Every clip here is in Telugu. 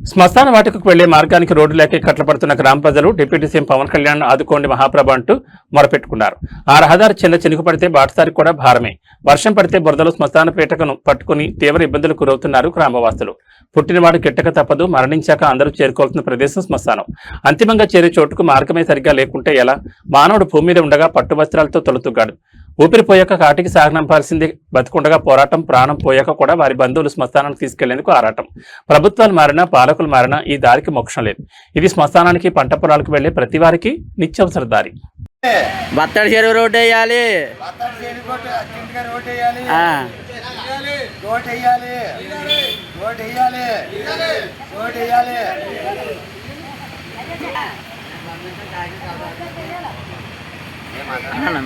శ్మశాన వాటికకు వెళ్లే మార్గానికి రోడ్డు లేక కట్లపడుతున్న గ్రామ ప్రజలు డిప్యూటీ సీఎం పవన్ కళ్యాణ్ ఆదుకోండి మహాప్రభ అంటూ మొరపెట్టుకున్నారు. ఆ రహదారి చిన్న చినుకు పడితే బాటసారికి కూడా భారమే. వర్షం పడితే బురదలు శ్మశాన పీటకను పట్టుకుని తీవ్ర ఇబ్బందులకు గురవుతున్నారు గ్రామవాసులు. పుట్టినవాడు గిట్టక తప్పదు, మరణించాక అందరూ చేరుకోవాల్సిన ప్రదేశం శ్మశానం. అంతిమంగా చేరే చోటుకు మార్గమే సరిగ్గా లేకుంటే ఎలా? మానవుడు భూమి మీద ఉండగా పట్టు వస్త్రాలతో తొలుతుగాడు. ఊపిరిపోయాక కాటికి సాగనంపాల్సింది బతికుండగా పోరాటం, ప్రాణం పోయాక కూడా వారి బంధువులు శ్మశానానికి తీసుకెళ్లేందుకు ఆరాటం. ప్రభుత్వాలు మారినా, పాలకులు మారినా ఈ దారికి మోక్షం లేదు. ఇది శ్మశానానికి, పంట పొలాలకు వెళ్లే ప్రతి వారికి నిత్యవసర దారి. బత్తడి చెరువు రోడ్డు వేయాలి,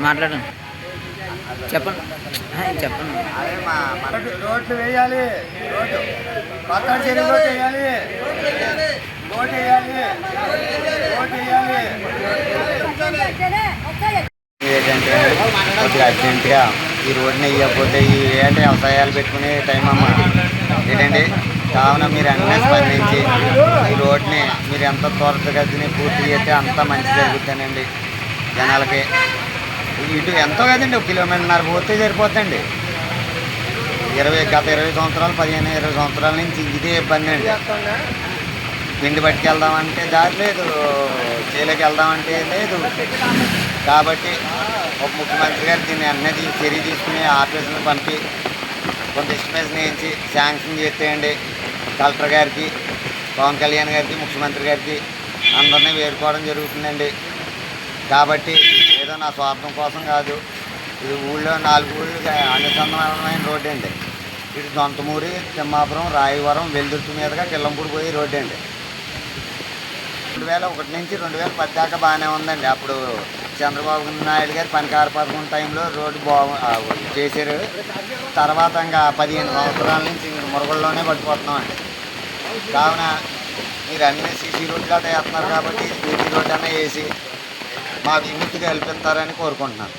మాట్లాడండి, చెప్పండి చెప్పండి. రోడ్లు వేయాలి, రోడ్డు బత్తడి చెరువు రోడ్డు వేయాలి, రోడ్డు వేయాలి, రోడ్డు వేయాలి. ఏంటంటే కొద్దిగా అర్జెంటుగా ఈ రోడ్ని వేయకపోతే ఈ ఏంటి వ్యవసాయాలు పెట్టుకునే టైం అమ్మ ఏంటండి. కావున మీరు అన్నీ స్పందించి ఈ రోడ్ని మీరు ఎంత త్వరగతిని పూర్తి చేస్తే అంత మంచి జరుగుతానండి జనాలకి. ఇటు ఎంతో కదండి, 1 కిలోమీటర్న్నర పోతే సరిపోతుందండి. గత 20 సంవత్సరాలు 15-20 సంవత్సరాల నుంచి ఇదే ఇబ్బంది అండి. పిండి పట్టుకెళ్దామంటే దారి లేదు, చేలోకి వెళ్దామంటే లేదు. కాబట్టి ఒక ముఖ్యమంత్రి గారు దీన్ని అన్నది చర్య తీసుకుని ఆఫీసులను పంపి కొంత ఎస్టిమేషన్ వేయించి శాంక్షన్ చేసేయండి. కలెక్టర్ గారికి, పవన్ కళ్యాణ్ గారికి, ముఖ్యమంత్రి గారికి అందరినీ వేడుకోవడం జరుగుతుందండి. కాబట్టి ఏదో నా స్వార్థం కోసం కాదు, ఇది ఊళ్ళో 4 ఊళ్ళకి అనుసంధానమైన రోడ్డు అండి. ఇటు దొంతమూరి, తిమ్మాపురం, రాయవరం, వెల్దుర్తి మీదుగా కిల్లంపూడి పోయి రోడ్డు అండి. 2001 నుంచి 2010 దాకా బాగానే ఉందండి. అప్పుడు చంద్రబాబు నాయుడు గారు పనికార పథకం టైంలో రోడ్డు చేశారు. తర్వాత ఇంకా 15 సంవత్సరాల నుంచి ఇంక మురుగుల్లోనే పడిపోతున్నామండి. కావున మీరు అన్ని సీసీ రోడ్లు వేస్తున్నారు కాబట్టి సీసీ రోడ్డు అన్న వేసి మా విముక్తి కల్పిస్తారని కోరుకుంటున్నాను.